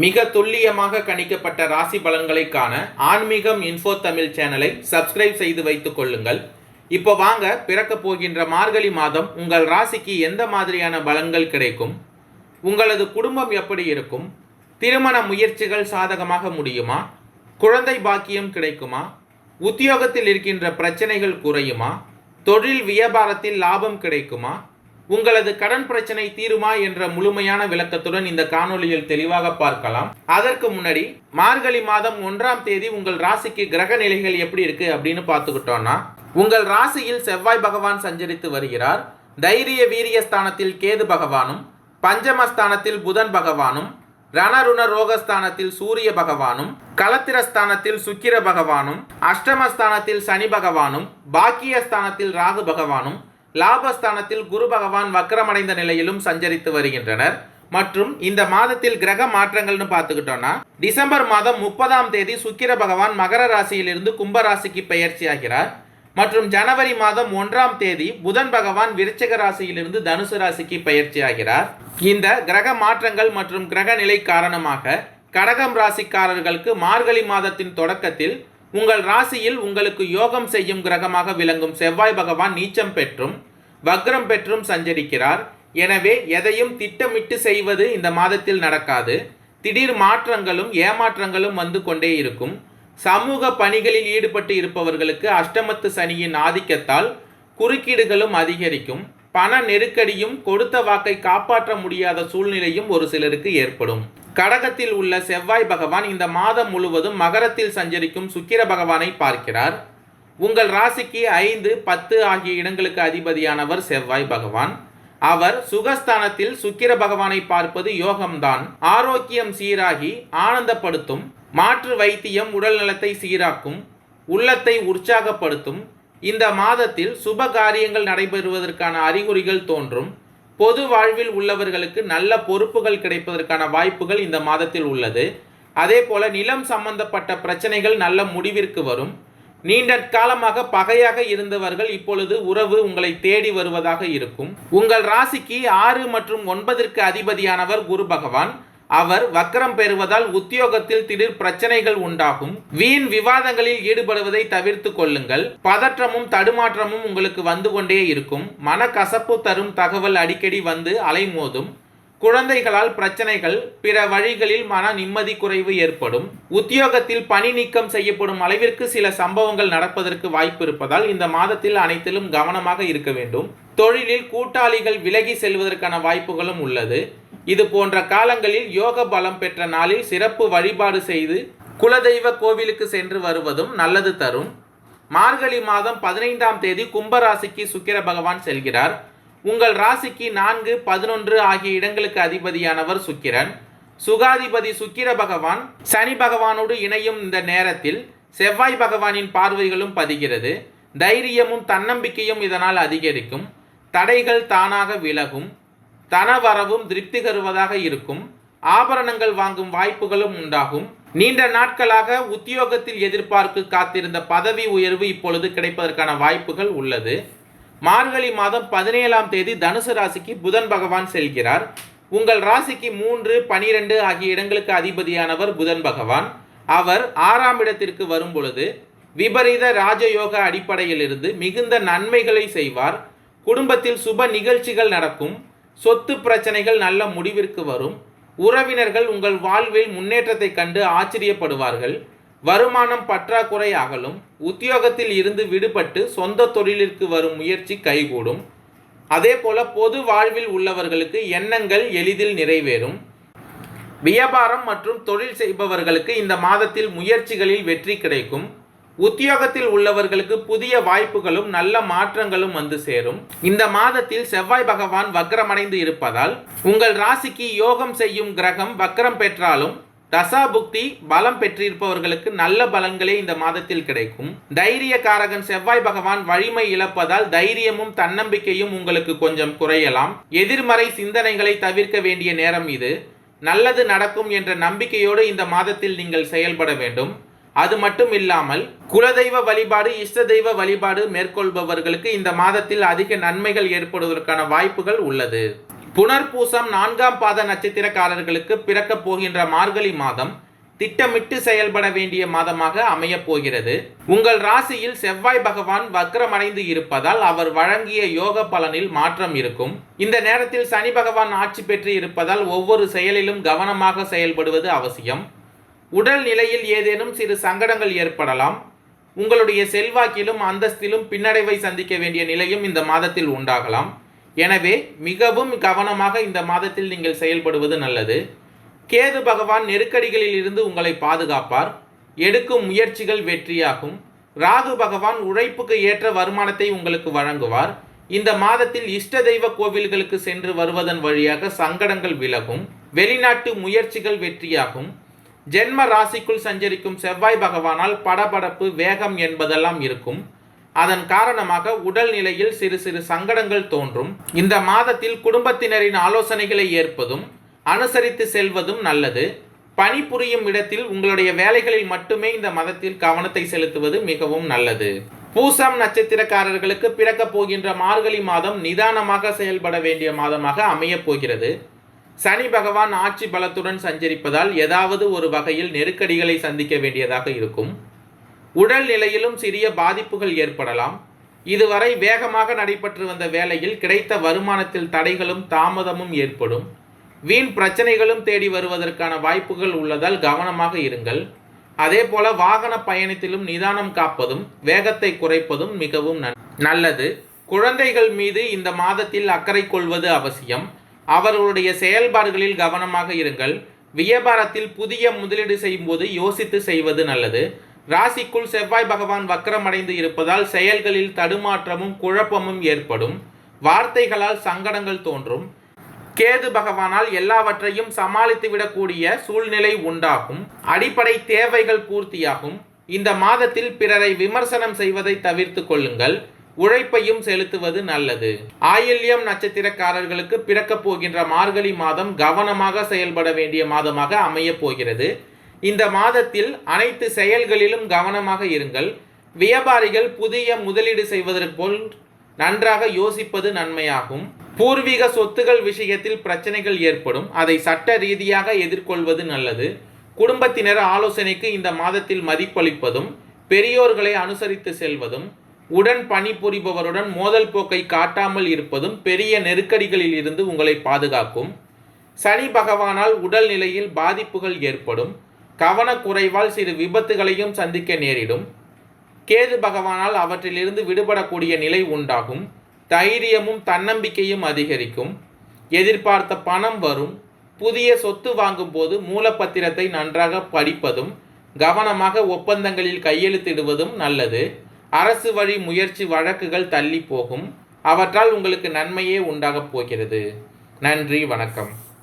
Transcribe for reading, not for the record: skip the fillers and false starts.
மிக துல்லியமாக கணிக்கப்பட்ட ராசி பலன்களை காண ஆன்மீகம் இன்ஃபோ தமிழ் சேனலை சப்ஸ்கிரைப் செய்து வைத்துக் கொள்ளுங்கள். இப்போ வாங்க, பிறக்க போகின்ற மார்கழி மாதம் உங்கள் ராசிக்கு எந்த மாதிரியான பலன்கள் கிடைக்கும், உங்களது குடும்பம் எப்படி இருக்கும், திருமண முயற்சிகள் சாதகமாக முடியுமா, குழந்தை பாக்கியம் கிடைக்குமா, உத்தியோகத்தில் இருக்கின்ற பிரச்சனைகள் குறையுமா, தொழில் வியாபாரத்தில் லாபம் கிடைக்குமா, உங்களது கடன் பிரச்சனை தீருமா என்ற முழுமையான விளக்கத்துடன் இந்த காணொளியில் தெளிவாக பார்க்கலாம். அதற்கு முன்னாடி மார்கழி மாதம் 1ஆம் தேதி உங்கள் ராசிக்கு கிரக நிலைகள் எப்படி இருக்கு அப்படின்னு பார்த்துக்கிட்டோம்னா, உங்கள் ராசியில் செவ்வாய் பகவான் சஞ்சரித்து வருகிறார். தைரிய வீரிய ஸ்தானத்தில் கேது பகவானும், பஞ்சமஸ்தானத்தில் புதன் பகவானும், ரணருண ரோகஸ்தானத்தில் சூரிய பகவானும், களத்திரஸ்தானத்தில் சுக்கிர பகவானும், அஷ்டமஸ்தானத்தில் சனி பகவானும், பாக்கியஸ்தானத்தில் ராகு பகவானும், லாபஸ்தானத்தில் குரு பகவான் வக்ரமடைந்த நிலையிலும் சஞ்சரித்து வருகின்றனர். மற்றும் இந்த மாதத்தில் கிரக மாற்றங்கள்னு பார்த்துக்கிட்டோம்னா, டிசம்பர் மாதம் 30ஆம் தேதி சுக்கிர பகவான் மகர ராசியிலிருந்து கும்ப ராசிக்கு பெயர்ச்சி ஆகிறார். மற்றும் ஜனவரி மாதம் 1ஆம் தேதி புதன் பகவான் விருச்சிக ராசியிலிருந்து தனுசு ராசிக்கு பெயர்ச்சி ஆகிறார். இந்த கிரக மாற்றங்கள் மற்றும் கிரக நிலை காரணமாக கடகம் ராசிக்காரர்களுக்கு மார்கழி மாதத்தின் தொடக்கத்தில் உங்கள் ராசியில் உங்களுக்கு யோகம் செய்யும் கிரகமாக விளங்கும் செவ்வாய் பகவான் நீச்சம் பெற்றும் வக்ரம் பெற்றும் சஞ்சரிக்கிறார். எனவே எதையும் திட்டமிட்டு செய்வது இந்த மாதத்தில் நடக்காது. திடீர் மாற்றங்களும் ஏமாற்றங்களும் வந்து கொண்டே இருக்கும். சமூக பணிகளில் ஈடுபட்டு இருப்பவர்களுக்கு அஷ்டமத்து சனியின் ஆதிக்கத்தால் குறுக்கீடுகளும் அதிகரிக்கும். பண நெருக்கடியும் கொடுத்த வாக்கை காப்பாற்ற முடியாத சூழ்நிலையும் ஒரு சிலருக்கு ஏற்படும். கடகத்தில் உள்ள செவ்வாய் பகவான் இந்த மாதம் முழுவதும் மகரத்தில் சஞ்சரிக்கும் சுக்கிர பகவானை பார்க்கிறார். உங்கள் ராசிக்கு 5, 10 ஆகிய இடங்களுக்கு அதிபதியானவர் செவ்வாய் பகவான். அவர் சுகஸ்தானத்தில் சுக்கிர பகவானை பார்ப்பது யோகம்தான். ஆரோக்கியம் சீராகி ஆனந்தப்படுத்தும். மாற்று வைத்தியம் உடல் நலத்தை சீராக்கும், உள்ளத்தை உற்சாகப்படுத்தும். இந்த மாதத்தில் சுப காரியங்கள் நடைபெறுவதற்கான அறிகுறிகள் தோன்றும். பொது வாழ்வில் உள்ளவர்களுக்கு நல்ல பொறுப்புகள் கிடைப்பதற்கான வாய்ப்புகள் இந்த மாதத்தில் உள்ளது. அதே போல நிலம் சம்பந்தப்பட்ட பிரச்சனைகள் நல்ல முடிவிற்கு வரும். நீண்ட காலமாக பகையாக இருந்தவர்கள் இப்பொழுது உறவு உங்களை தேடி வருவதாக இருக்கும். உங்கள் ராசிக்கு 6 மற்றும் 9ற்கு அதிபதியானவர் குரு பகவான். அவர் வக்ரம் பெறுவதால் உத்தியோகத்தில் திடீர் பிரச்சனைகள் உண்டாகும். வீண் விவாதங்களில் ஈடுபடுவதை தவிர்த்து கொள்ளுங்கள். பதற்றமும் தடுமாற்றமும் உங்களுக்கு வந்து கொண்டே இருக்கும். மனக்கசப்பு தரும் தகவல் அடிக்கடி வந்து அலைமோதும். குழந்தைகளால் பிரச்சனைகள், பிற வழிகளில் மன நிம்மதி குறைவு ஏற்படும். உத்தியோகத்தில் பணி நீக்கம் செய்யப்படும் அளவிற்கு சில சம்பவங்கள் நடப்பதற்கு வாய்ப்பு இருப்பதால் இந்த மாதத்தில் அனைத்திலும் கவனமாக இருக்க வேண்டும். தொழிலில் கூட்டாளிகள் விலகி செல்வதற்கான வாய்ப்புகளும் உள்ளது. இது போன்ற காலங்களில் யோக பலம் பெற்ற நாளில் சிறப்பு வழிபாடு செய்து குலதெய்வ கோவிலுக்கு சென்று வருவதும் நல்லது தரும். மார்கழி மாதம் 15ஆம் தேதி கும்பராசிக்கு சுக்கிர பகவான் செல்கிறார். உங்கள் ராசிக்கு 4, 11 ஆகிய இடங்களுக்கு அதிபதியானவர் சுக்கிரன். சுகாதிபதி சுக்கிர பகவான் சனி பகவானோடு இணையும் இந்த நேரத்தில் செவ்வாய் பகவானின் பார்வைகளும் பதிகிறது. தைரியமும் தன்னம்பிக்கையும் இதனால் அதிகரிக்கும். தடைகள் தானாக விலகும். தனவரவும் திருப்தி தருவதாக இருக்கும். ஆபரணங்கள் வாங்கும் வாய்ப்புகளும் உண்டாகும். நீண்ட நாட்களாக உத்தியோகத்தில் எதிர்பார்க்க காத்திருந்த பதவி உயர்வு இப்பொழுது கிடைப்பதற்கான வாய்ப்புகள் உள்ளது. மார்கழி மாதம் 17ஆம் தேதி தனுசு ராசிக்கு புதன் பகவான் செல்கிறார். உங்கள் ராசிக்கு 3, 12 ஆகிய இடங்களுக்கு அதிபதியானவர் புதன் பகவான். அவர் 6ஆம் இடத்திற்கு வரும் பொழுது விபரீத ராஜயோக அடிப்படையில் இருந்து மிகுந்த நன்மைகளை செய்வார். குடும்பத்தில் சுப நிகழ்ச்சிகள் நடக்கும். சொத்து பிரச்சனைகள் நல்ல முடிவிற்கு வரும். உறவினர்கள் உங்கள் வாழ்வில் முன்னேற்றத்தை கண்டு ஆச்சரியப்படுவார்கள். வருமானம் பற்றாக்குறை அகலும். உத்தியோகத்தில் இருந்து விடுபட்டு சொந்த தொழிலிற்கு வரும் முயற்சி கைகூடும். அதே போல பொது வாழ்வில் உள்ளவர்களுக்கு எண்ணங்கள் எளிதில் நிறைவேறும். வியாபாரம் மற்றும் தொழில் செய்பவர்களுக்கு இந்த மாதத்தில் முயற்சிகளில் வெற்றி கிடைக்கும். உத்தியோகத்தில் உள்ளவர்களுக்கு புதிய வாய்ப்புகளும் நல்ல மாற்றங்களும் வந்து சேரும். இந்த மாதத்தில் செவ்வாய் பகவான் வக்ரமடைந்து இருப்பதால் உங்கள் ராசிக்கு யோகம் செய்யும் கிரகம் வக்ரம் பெற்றாலும் தசாபுக்தி பலம் பெற்றிருப்பவர்களுக்கு நல்ல பலன்களே இந்த மாதத்தில் கிடைக்கும். தைரிய காரகன் செவ்வாய் பகவான் வலிமை இழப்பதால் தைரியமும் தன்னம்பிக்கையும் உங்களுக்கு கொஞ்சம் குறையலாம். எதிர்மறை சிந்தனைகளை தவிர்க்க வேண்டிய நேரம் இது. நல்லது நடக்கும் என்ற நம்பிக்கையோடு இந்த மாதத்தில் நீங்கள் செயல்பட வேண்டும். அது மட்டும் இல்லாமல் குலதெய்வ வழிபாடு, இஷ்ட தெய்வ வழிபாடு மேற்கொள்பவர்களுக்கு இந்த மாதத்தில் அதிக நன்மைகள் ஏற்படுவதற்கான வாய்ப்புகள் உள்ளது. புனர்பூசம் 4ஆம் பாத நட்சத்திரக்காரர்களுக்கு பிறக்கப் போகின்ற மார்கழி மாதம் திட்டமிட்டு செயல்பட வேண்டிய மாதமாக அமையப் போகிறது. உங்கள் ராசியில் செவ்வாய் பகவான் வக்ரமடைந்து இருப்பதால் அவர் வழங்கிய யோக பலனில் மாற்றம் இருக்கும். இந்த நேரத்தில் சனி பகவான் ஆட்சி பெற்று இருப்பதால் ஒவ்வொரு செயலிலும் கவனமாக செயல்படுவது அவசியம். உடல் நிலையில் ஏதேனும் சிறு சங்கடங்கள் ஏற்படலாம். உங்களுடைய செல்வாக்கிலும் அந்தஸ்திலும் பின்னடைவை சந்திக்க வேண்டிய நிலையும் இந்த மாதத்தில் உண்டாகலாம். எனவே மிகவும் கவனமாக இந்த மாதத்தில் நீங்கள் செயல்படுவது நல்லது. கேது பகவான் நெருக்கடிகளில் இருந்து உங்களை பாதுகாப்பார். எடுக்கும் முயற்சிகள் வெற்றியாகும். ராகு பகவான் உழைப்புக்கு ஏற்ற வருமானத்தை உங்களுக்கு வழங்குவார். இந்த மாதத்தில் இஷ்ட தெய்வ கோவில்களுக்கு சென்று வருவதன் வழியாக சங்கடங்கள் விலகும். வெளிநாட்டு முயற்சிகள் வெற்றியாகும். ஜென்ம ராசிக்குள் சஞ்சரிக்கும் செவ்வாய் பகவானால் படபடப்பு, வேகம் என்பதெல்லாம் இருக்கும். அதன் காரணமாக உடல் நிலையில் சிறு சிறு சங்கடங்கள் தோன்றும். இந்த மாதத்தில் குடும்பத்தினரின் ஆலோசனைகளை ஏற்பதும் அனுசரித்து செல்வதும் நல்லது. பணிபுரியும் இடத்தில் உங்களுடைய வேலைகளில் மட்டுமே இந்த மாதத்தில் கவனத்தை செலுத்துவது மிகவும் நல்லது. பூசம் நட்சத்திரக்காரர்களுக்கு பிறக்கப் போகின்ற மார்கழி மாதம் நிதானமாக செயல்பட வேண்டிய மாதமாக அமையப் போகிறது. சனி பகவான் ஆட்சி பலத்துடன் சஞ்சரிப்பதால் ஏதாவது ஒரு வகையில் நெருக்கடிகளை சந்திக்க வேண்டியதாக இருக்கும். உடல் நிலையிலும் சிறிய பாதிப்புகள் ஏற்படலாம். இதுவரை வேகமாக நடைபெற்று வந்த வேலையில் கிடைத்த வருமானத்தில் தடைகளும் தாமதமும் ஏற்படும். வீண் பிரச்சனைகளும் தேடி வருவதற்கான வாய்ப்புகள் உள்ளதால் கவனமாக இருங்கள். அதே போல வாகன பயணத்திலும் நிதானம் காப்பதும் வேகத்தை குறைப்பதும் மிகவும் நல்லது. குழந்தைகள் மீது இந்த மாதத்தில் அக்கறை கொள்வது அவசியம். அவர்களுடைய செயல்பாடுகளில் கவனமாக இருங்கள். வியாபாரத்தில் புதிய முதலீடு செய்யும் போது யோசித்து செய்வது நல்லது. ராசிக்குள் செவ்வாய் பகவான் வக்ரமடைந்து இருப்பதால் செயல்களில் தடுமாற்றமும் குழப்பமும் ஏற்படும். வார்த்தைகளால் சங்கடங்கள் தோன்றும். கேது பகவானால் எல்லாவற்றையும் சமாளித்து விடக்கூடிய சூழ்நிலை உண்டாகும். அடிப்படை தேவைகள் பூர்த்தியாகும். இந்த மாதத்தில் பிறரை விமர்சனம் செய்வதை தவிர்த்து கொள்ளுங்கள். உழைப்பையும் செலுத்துவது நல்லது. ஆயில்யம் நட்சத்திரக்காரர்களுக்கு பிறக்கப் போகின்ற மார்கழி மாதம் கவனமாக செயல்பட வேண்டிய மாதமாக அமையப் போகிறது. இந்த மாதத்தில் அனைத்து செயல்களிலும் கவனமாக இருங்கள். வியாபாரிகள் புதிய முதலீடு செய்வதற்கு போல் நன்றாக யோசிப்பது நன்மையாகும். பூர்வீக சொத்துகள் விஷயத்தில் பிரச்சனைகள் ஏற்படும். அதை சட்ட ரீதியாக எதிர்கொள்வது நல்லது. குடும்பத்தினர் ஆலோசனைக்கு இந்த மாதத்தில் மதிப்பளிப்பதும் பெரியோர்களை அனுசரித்து செல்வதும் உடன் பணிபுரிபவருடன் மோதல் போக்கை காட்டாமல் இருப்பதும் பெரிய நெருக்கடிகளில் இருந்து உங்களை பாதுகாக்கும். சனி பகவானால் உடல் நிலையில் பாதிப்புகள் ஏற்படும். கவனக்குறைவால் சிறு விபத்துகளையும் சந்திக்க நேரிடும். கேது பகவானால் அவற்றிலிருந்து விடுபடக்கூடிய நிலை உண்டாகும். தைரியமும் தன்னம்பிக்கையும் அதிகரிக்கும். எதிர்பார்த்த பணம் வரும். புதிய சொத்து வாங்கும் போது மூலப்பத்திரத்தை நன்றாக படிப்பதும் கவனமாக ஒப்பந்தங்களில் கையெழுத்திடுவதும் நல்லது. அரசு வழி முயற்சி வழக்குகள் தள்ளி போகும். அவற்றால் உங்களுக்கு நன்மையே உண்டாகப் போகிறது. நன்றி, வணக்கம்.